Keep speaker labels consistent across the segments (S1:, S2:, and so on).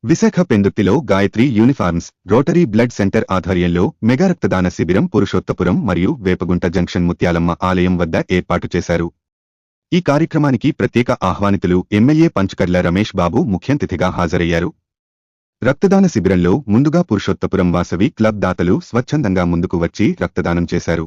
S1: విశాఖ పెందుర్తిలో Gayatri uniforms rotary blood centre ఆధ్వర్యంలో mega రక్తదాన శిబిరం పురుషోత్తపురం మరియు వేపగుంట జంక్షన్ ముత్యాలమ్మ ఆలయం వద్ద ఏర్పాటు చేశారు. ఈ కార్యక్రమానికి ప్రత్యేక ఆహ్వానితులు ఎమ్మెల్యే పంచకర్ల రమేష్ బాబు ముఖ్య అతిథిగా హాజరయ్యారు. రక్తదాన శిబిరంలో ముందుగా పురుషోత్తపురం వాసవి క్లబ్ దాతలు స్వచ్ఛందంగా ముందుకు వచ్చి రక్తదానం చేశారు.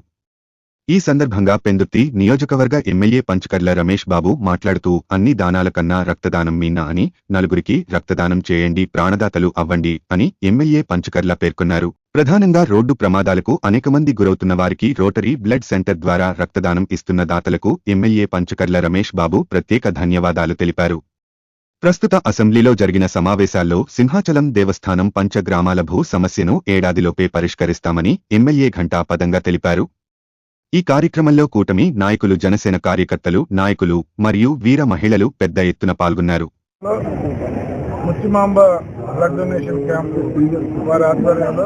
S1: ఈ సందర్భంగా పెందుర్తి నియోజకవర్గ ఎమ్మెల్యే పంచకర్ల రమేష్ బాబు మాట్లాడుతూ అన్ని దానాల కన్నా రక్తదానం మిన్న అని, నలుగురికి రక్తదానం చేయండి, ప్రాణదాతలు అవ్వండి అని ఎమ్మెల్యే పంచకర్ల పేర్కొన్నారు. ప్రధానంగా రోడ్డు ప్రమాదాలకు అనేక మంది గురవుతున్న వారికి రోటరీ బ్లడ్ సెంటర్ ద్వారా రక్తదానం ఇస్తున్న దాతలకు ఎమ్మెల్యే పంచకర్ల రమేష్ బాబు ప్రత్యేక ధన్యవాదాలు తెలిపారు. ప్రస్తుత అసెంబ్లీలో జరిగిన సమావేశాల్లో సింహాచలం దేవస్థానం పంచగ్రామాల భూ సమస్యను ఏడాదిలోపే పరిష్కరిస్తామని ఎమ్మెల్యే ఘంటాపథంగా తెలిపారు. ఈ కార్యక్రమంలో కూటమి నాయకులు, జనసేన కార్యకర్తలు, నాయకులు మరియు వీర మహిళలు పెద్ద ఎత్తున పాల్గొన్నారు.
S2: ముత్తిమాంబ బ్లడ్ డొనేషన్ క్యాంప్ వారి ఆధ్వర్యంలో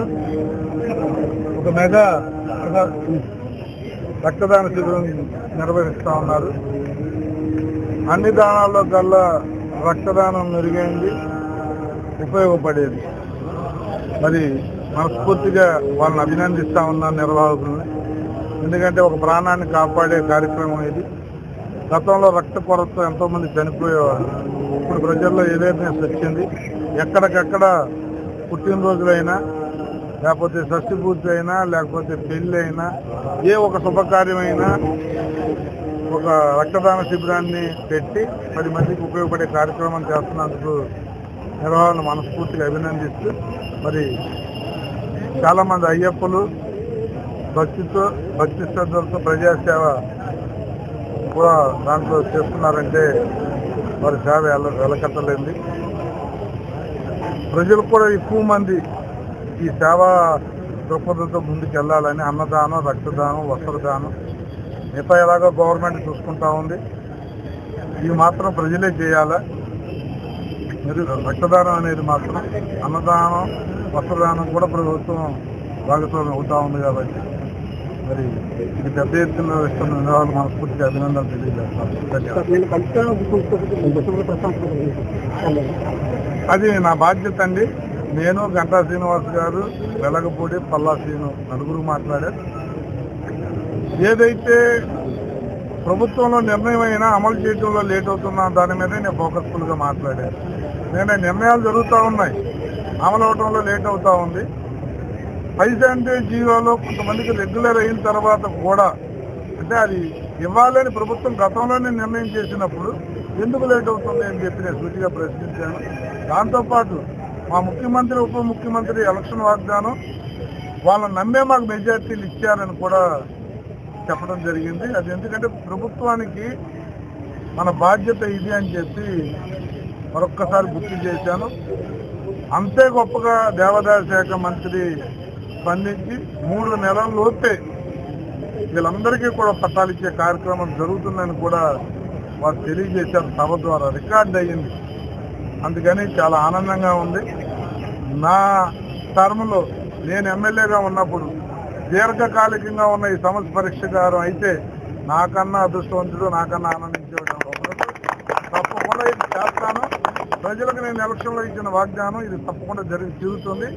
S2: ఒక మెగా రక్తదాన శిబిరం నిర్వహిస్తూ ఉన్నారు. అన్ని దానాల్లో కల్లా రక్తదానం మెరుగైంది, ఉపయోగపడేది. మరి మనస్ఫూర్తిగా వాళ్ళని అభినందిస్తూ ఉన్నాను నిర్వాహకుల్ని. ఎందుకంటే ఒక ప్రాణాన్ని కాపాడే కార్యక్రమం ఇది. గతంలో రక్త కొరత ఎంతోమంది చనిపోయేవారు. ఇప్పుడు ప్రజల్లో అవేర్నెస్ వచ్చింది. ఎక్కడికక్కడ పుట్టినరోజులైనా, లేకపోతే షష్ఠి పూర్తి అయినా, లేకపోతే పెళ్ళి అయినా, ఏ ఒక శుభకార్యమైనా ఒక రక్తదాన శిబిరాన్ని పెట్టి 10 మందికి ఉపయోగపడే కార్యక్రమం చేస్తున్నందుకు నిర్వహణ మనస్ఫూర్తిగా అభినందిస్తూ, మరి చాలామంది అయ్యప్పలు భక్తి శ్రద్ధలతో ప్రజాసేవ కూడా దాంట్లో చేస్తున్నారంటే వారి సేవ వెలకట్టలేంది. ప్రజలు కూడా ఎక్కువ మంది ఈ సేవా దృక్పథంతో ముందుకు వెళ్ళాలని అన్నదానం, రక్తదానం, వస్త్రదానం మిగతా ఎలాగో గవర్నమెంట్ చూసుకుంటా ఉంది. ఇవి మాత్రం ప్రజలే చేయాలా. మరి రక్తదానం అనేది మాత్రం, అన్నదానం, వస్త్రదానం కూడా ప్రభుత్వం భాగస్వామ్యం అవుతా ఉంది. కాబట్టి మరి ఇది పెద్ద ఎత్తున ఇస్తున్న నిర్వహణ మనస్ఫూర్తిగా అభినందనలు తెలియజేస్తాను. అది నా బాధ్యత అండి. నేను, గంటా శ్రీనివాస్ గారు, వెలగపూడి, పల్లా శ్రీను నలుగురు మాట్లాడారు. ఏదైతే ప్రభుత్వంలో నిర్ణయం అయినా అమలు చేయడంలో లేట్ అవుతున్నా దాని మీదే నేను ఫోకస్ఫుల్గా మాట్లాడాను. నేను నిర్ణయాలు జరుగుతూ ఉన్నాయి, అమలు అవడంలో లేట్ అవుతూ ఉంది. 5% కొంతమందికి రెగ్యులర్ అయిన తర్వాత కూడా, అంటే అది ఇవ్వాలని ప్రభుత్వం గతంలోనే నిర్ణయం చేసినప్పుడు ఎందుకు లేట్ అవుతుంది అని చెప్పి నేను సూటిగా ప్రశ్నించాను. దాంతోపాటు మా ముఖ్యమంత్రి, ఉప ముఖ్యమంత్రి ఎలక్షన్ వాగ్దానం వాళ్ళని నమ్మే మాకు మెజార్టీలు ఇచ్చారని కూడా చెప్పడం జరిగింది. అది ఎందుకంటే ప్రభుత్వానికి మన బాధ్యత ఇది అని చెప్పి మరొక్కసారి గుర్తు చేశాను. అంతే గొప్పగా దేవాదాయ శాఖ మంత్రి స్పందించి 3 నెలల్లోపే వీళ్ళందరికీ కూడా పట్టాలు ఇచ్చే కార్యక్రమం జరుగుతుందని కూడా వారు తెలియజేశారు. సభ ద్వారా రికార్డ్ అయ్యింది. అందుకని చాలా ఆనందంగా ఉంది. నా టర్మ్లో నేను ఎమ్మెల్యేగా ఉన్నప్పుడు దీర్ఘకాలికంగా ఉన్న ఈ సమస్య పరిష్కారం అయితే నాకన్నా అదృష్టవంతుడు, నాకన్నా ఆనందించేవాడు తప్పకుండా ఇది చేస్తాను. ప్రజలకు నేను ఎలక్షన్లో ఇచ్చిన వాగ్దానం ఇది తప్పకుండా తీరుతుంది.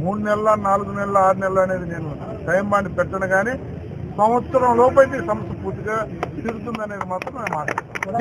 S2: 3 నెలల, 4 నెలల, 6 నెలలు అనేది నేను టైం బాండ్ పెట్టను. కానీ సంవత్సరం లోపైతే ఈ సమస్య పూర్తిగా తీరుతుంది అనేది మాత్రం నేను మాట్లాడుతున్నాను.